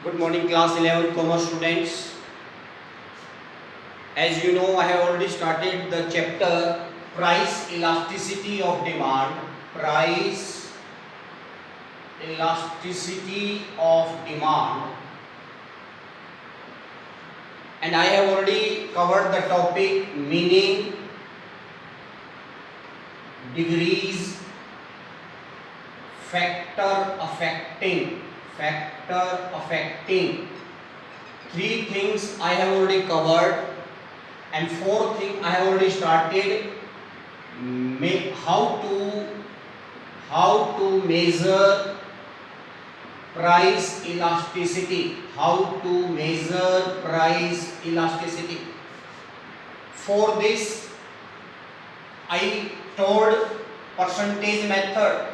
Good morning, class 11 commerce students. As you know, I have already started the chapter price elasticity of demand. Price elasticity of demand, and I have already covered the topic meaning, degrees, factor affecting. Three things I have already covered, and fourth thing I have already started. How to measure price elasticity. For this, I told percentage method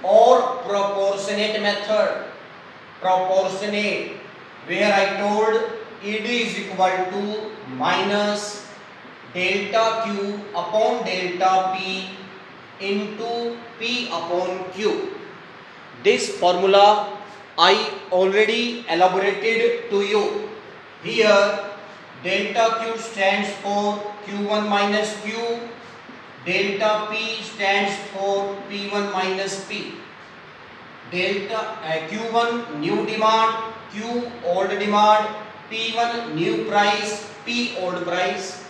or proportionate method. Where I told ED is equal to minus delta Q upon delta P into P upon Q. This formula I already elaborated to you. Here delta Q stands for Q1 minus Q, delta P stands for P1 minus P. Delta Q1 new demand, Q old demand, P1 new price, P old price.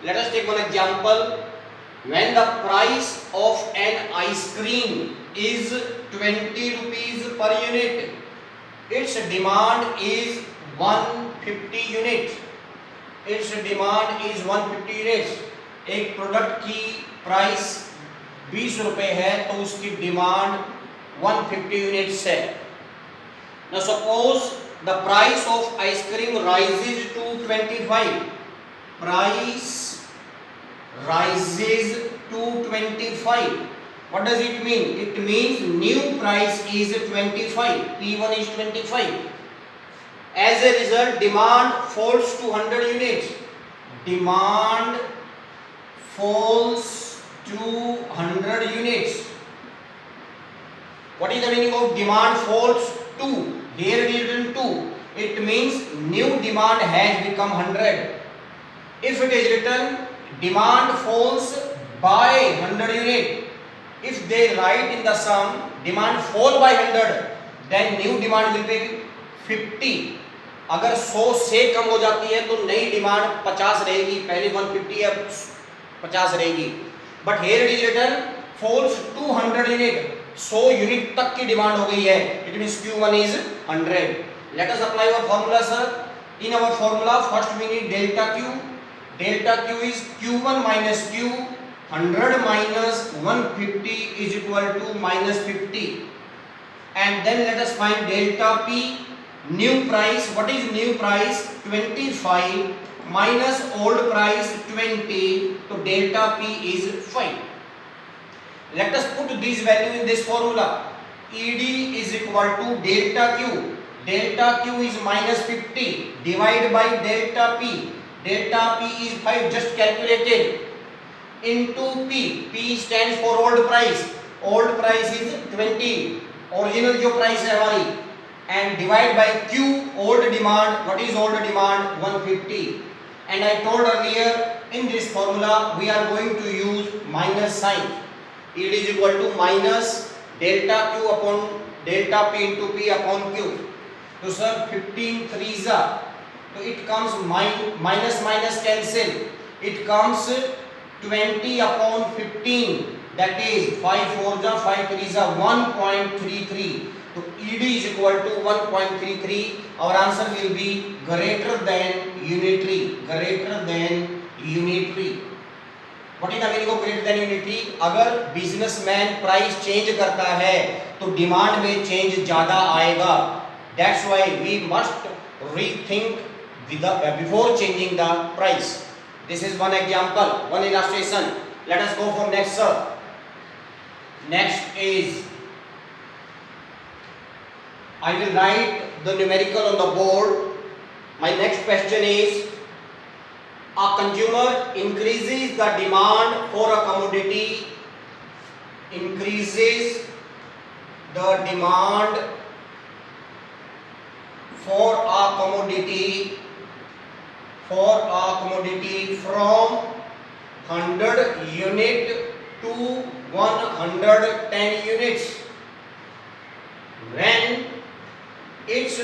Let us take one example. When the price of an ice cream is 20 rupees per unit, its demand is 150 units. एक product की price 20 रुपए है तो उसकी demand 150 units है. Now suppose the price of ice cream rises to 25. Price rises to 25. What does it mean? It means new price is 25. P1 is 25. As a result, demand falls to 100 units. Demand falls to 100 units. What is the meaning of demand falls to? Here it is written 2. It means new demand has become 100. If it is written demand falls by 100 unit, if they write in the sum demand fall by 100, then new demand will be 50. अगर 100 से कम हो जाती है तो नई demand 50 रहेगी. पहले 150 अब 50 रहेगी. But here it is written falls to 100 unit. 100 unit तक की डिमांड हो गई है. It means Q1 is 100. Let us apply our formula sir. In our formula first we need delta Q is Q1 minus Q. 100 minus 150 is equal to minus 50. And then let us find delta P. New price. What is new price? 25 minus old price 20. So delta P is 5. Let us put this value in this formula. ED is equal to delta Q. Delta Q is minus 50 divided by delta P. Delta P is 5 just calculated into P. P stands for old price. Old price is 20. Original जो price है हमारी. And divide by Q old demand. What is old demand? 150. And I told earlier in this formula we are going to use minus sign. It is equal to minus delta Q upon delta P into P upon Q. So sir 15 threes are. So it comes minus cancel. It comes 20 upon 15. That is 5 fours are 5 threes are 1.33. So ED is equal to 1.33. Our answer will be greater than unitary. What is the meaning of greater than unitary? अगर businessman price change करता है तो demand में change ज्यादा आएगा. That's why we must rethink before changing the price. This is one example, one illustration. Let us go for next, sir. Next is I will write the numerical on the board. My next question is, a consumer increases the demand for a commodity, increases the demand for a commodity from 100 unit to 110 units when its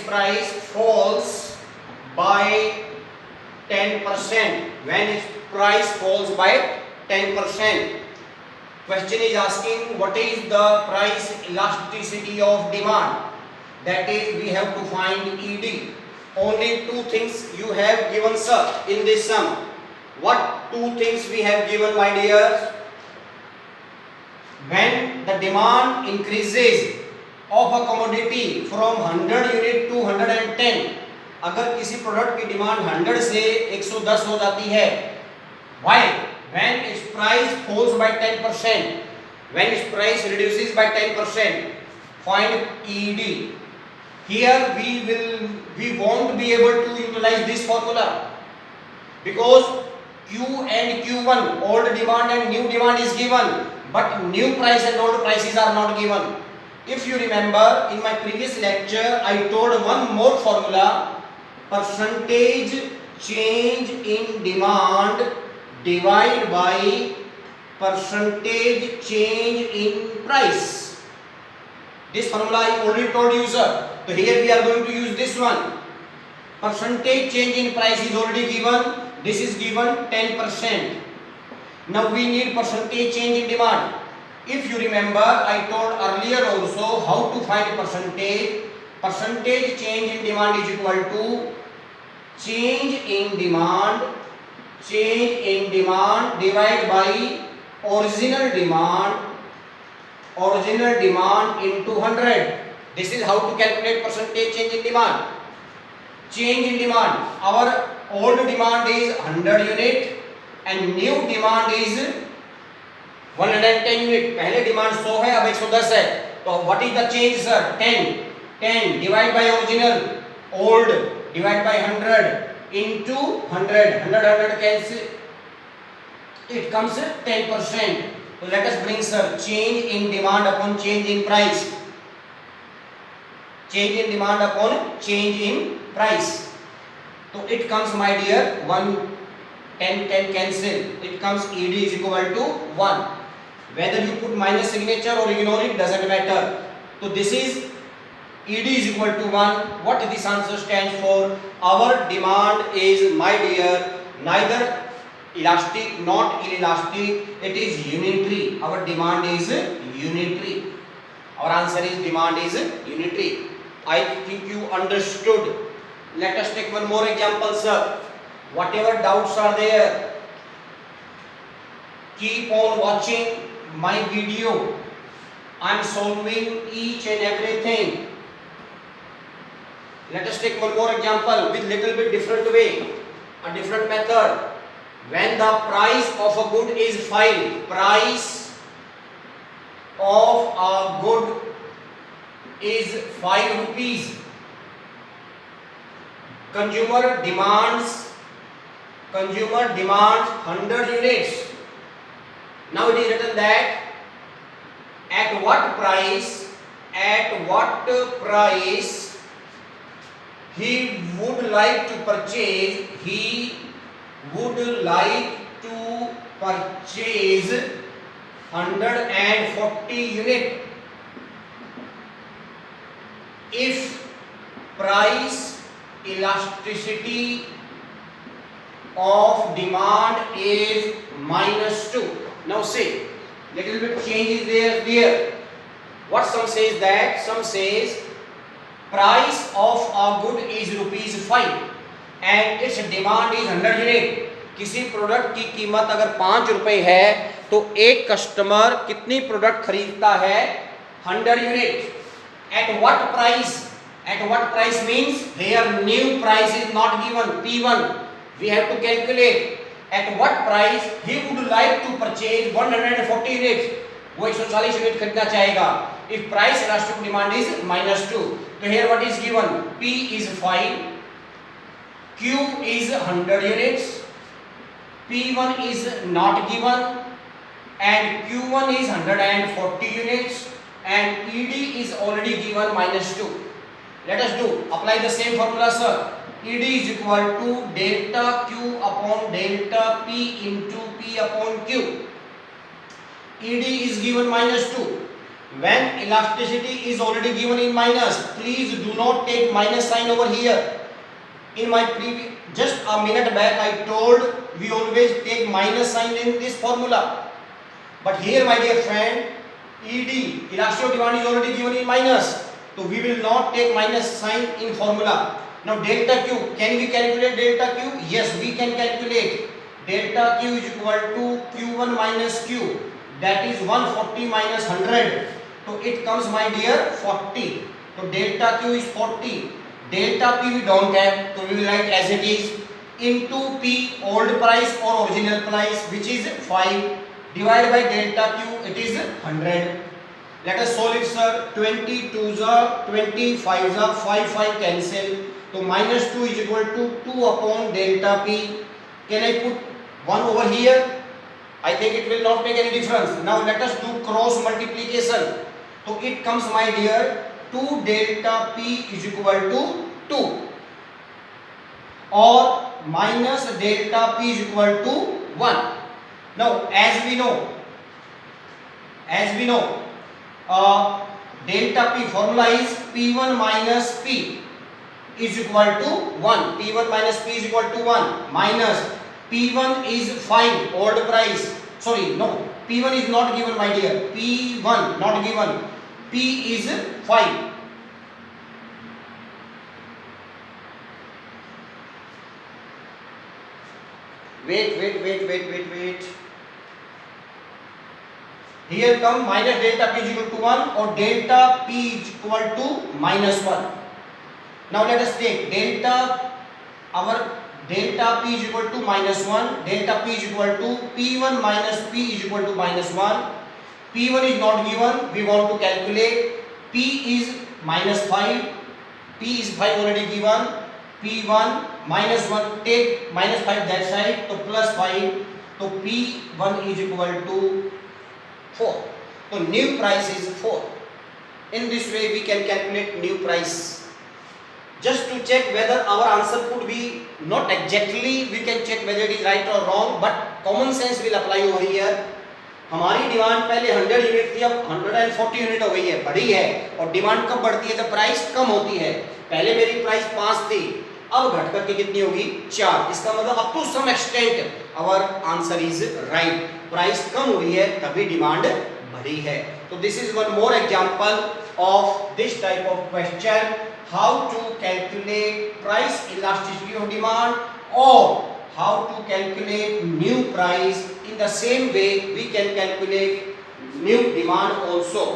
price falls by 10%. When its price falls by 10%. Question is asking what is the price elasticity of demand. That is, we have to find ED. Only two things you have given, sir, in this sum. What two things we have given, my dears? When the demand increases of a commodity from 100 unit to 110, अगर किसी product की demand 100 से 110 हो जाती है, why? When its price falls by 10%, when its price reduces by 10%, find ED. Here we won't be able to utilize this formula because Q and Q1, old demand and new demand is given, but new price and old prices are not given. If you remember, in my previous lecture I told one more formula: percentage change in demand divided by percentage change in price. This formula I already told you, sir. So here we are going to use this one. Percentage change in price is already given. This is given 10%. Now we need percentage change in demand. If you remember, I told earlier also how to find percentage. Percentage change in demand is equal to change in demand divided by original demand into 100. This is how to calculate percentage change in demand. Change in demand, our old demand is 100 unit and new demand is 110 unit. पहले demand 100 है, अब 110 है. तो what is the change, sir? 10 divide by original, old divide by 100 into 100 cancel, it comes 10%. So let us bring, sir, change in demand upon change in price. Change in demand upon change in price. So it comes, my dear, 10 cancel. It comes ED is equal to 1. Whether you put minus signature or ignore it doesn't matter. So this is ED is equal to 1. What this answer stands for? Our demand is, my dear, neither elastic not inelastic. It is unitary. Our demand is unitary. Our answer is demand is unitary. I think you understood. Let us take one more example, sir. Whatever doubts are there, keep on watching my video. I am solving each and everything. Let us take one more example with little bit different way, a different method. When the price of a good is 5, price of a good is 5 rupees. Consumer demands 100 units. Now it is written that at what price he would like to purchase 140 unit. If price elasticity of demand is -2. Now see, little bit change is there. What some says that, some says price of a good is ₹5 and its demand is 100 unit. किसी product की कीमत अगर 5 रुपए है तो एक customer कितनी product खरीदता है? 100 unit. At what price means here new price is not given, P1. We have to calculate at what price he would like to purchase 140 units. वो 140 यूनिट खरीदना चाहेगा. If price elastic demand is -2, so here what is given? P is 5, Q is 100 units, P1 is not given, and Q1 is 140 units and ED is already given -2. Let us do apply the same formula, sir. ED is equal to delta Q upon delta P into P upon Q. ED is given -2. When elasticity is already given in minus, please do not take minus sign over here. In my previous, just a minute back I told we always take minus sign in this formula. But here, my dear friend, ED, elastic demand, is already given in minus. So we will not take minus sign in formula. Now delta Q, can we calculate delta Q? Yes, we can calculate. Delta Q is equal to Q1 minus Q. That is 140 minus 100. So it comes, my dear, 40. So delta Q is 40. Delta P we don't have, so we will write as it is into P, old price or original price, which is 5, divided by delta Q, it is 100. Let us solve it, sir. 20 2s are 20, 5s are 5, 5 cancel. So minus 2 is equal to 2 upon delta P. Can I put 1 over here? I think it will not make any difference. Now let us do cross multiplication. So it comes, my dear, 2 delta P is equal to 2 or minus delta P is equal to 1. Now as we know, delta P formula is P1 minus P is equal to 1. P1 minus P is equal to 1 minus P1 is 5, old price. Sorry, no, P1 is not given, my dear. P1 not given. P is 5. Wait. Here come minus delta P is equal to 1 or delta P is equal to minus 1. Now let us take our delta P is equal to minus 1. Delta P is equal to P1 minus P is equal to minus 1. P1 is not given. We want to calculate. P is minus 5. P is 5 already given. P1 minus 1. Take minus 5 that side. So plus 5. So P1 is equal to 4. So new price is 4. In this way we can calculate new price. Just to check whether our answer could be not exactly, we can check whether it is right or wrong, but common sense will apply over here. हमारी demand पहले 100 unit थी, अब 140 unit हो गई है, बढ़ी है. और डिमांड कब बढ़ती है? जब प्राइस कम होती है. पहले मेरी प्राइस 5 थी, अब घट करके कितनी होगी? 4. इसका मतलब up to some extent our answer is right. Price कम हुई है तभी डिमांड बढ़ी है. तो this is one more example of this type of question, how to calculate price elasticity of demand or how to calculate new price. In the same way we can calculate new demand also.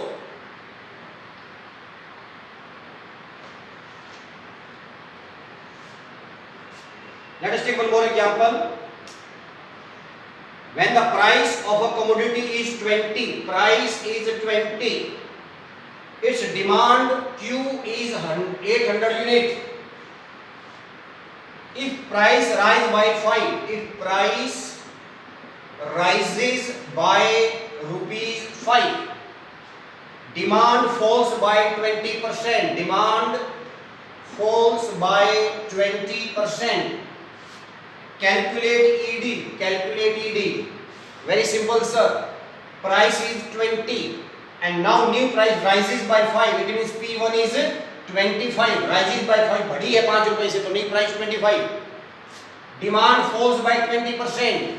Let us take one more example. When the price of a commodity is 20, price is 20, its demand Q is 800 unit. If price rise by 5, if price rises by rupees 5, demand falls by 20%. Demand falls by 20%. Calculate ED. Calculate ED. Very simple, sir. Price is 20. And now new price rises by 5. It means P1 is 25. Rises by 5. बढ़ी है 5 रुपए से, तो new price 25. Demand falls by 20%.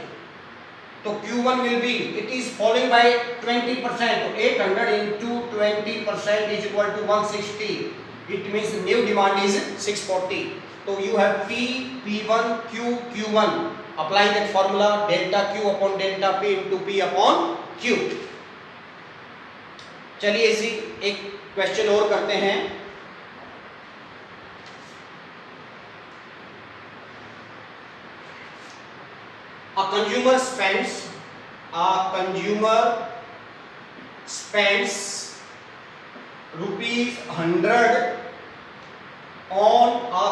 तो Q1 will be, it is falling by 20%. तो 800 into 20% is equal to 160. It means new demand is 640. So you have P, P1, Q, Q1. Apply that formula, delta Q upon delta P into P upon Q. चलिए इसी एक question और करते हैं. A consumer spends rupees 100 on a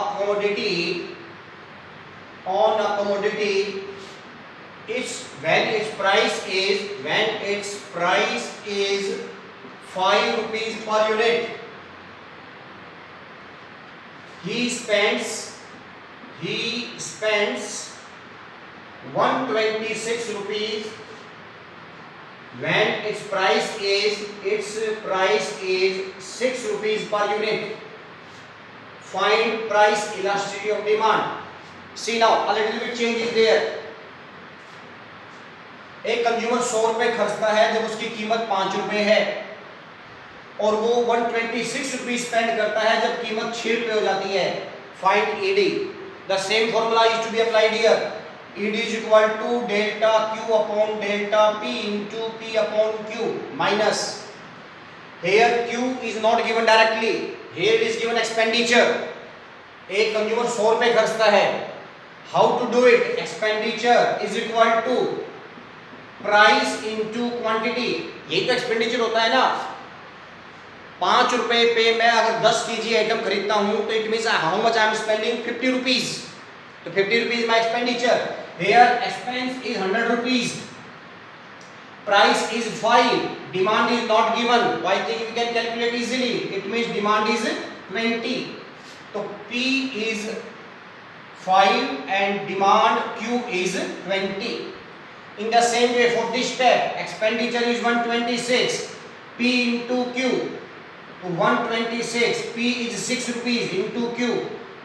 commodity. Its when its price is 5 rupees per unit, he spends 126 rupees. When its price is 6 rupees per unit. Find price elasticity of demand. See now, a little bit change is there. एक consumer 100 रुपए खर्चता है जब उसकी कीमत 5 रुपए है, और वो 126 रुपीज स्पेंड करता है जब कीमत 6 रुपए हो जाती है. Find ED. The same formula is to be applied here. ED is equal to delta Q upon delta P into P upon Q minus. Here Q is not given directly, here it is given expenditure. एक consumer 100 रुपए खर्चता है. How to do it? Expenditure is equal to price into quantity. यही तो expenditure होता है ना. 5 रुपए पे मैं अगर 10 केजी आइटम खरीदता हूं तो it means how much I am spending 50 rupees. तो 50 rupees my expenditure. Here expense is 100 rupees. Price is 5. Demand is not given. I think we can calculate easily. It means demand is 20. तो P is 5 and demand Q is 20. In the same way for this step, expenditure is 126. P into Q. To 126. P is 6 rupees into Q.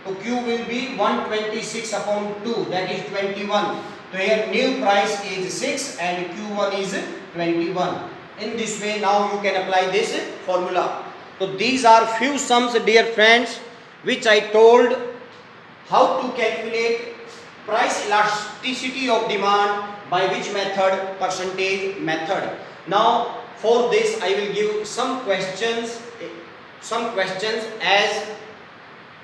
So Q will be 126 upon 2. That is 21. So here new price is 6 and Q1 is 21. In this way now you can apply this formula. So these are few sums, dear friends, which I told how to calculate price elasticity of demand by which method? Percentage method. Now for this I will give some questions as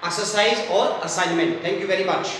exercise or assignment. Thank you very much.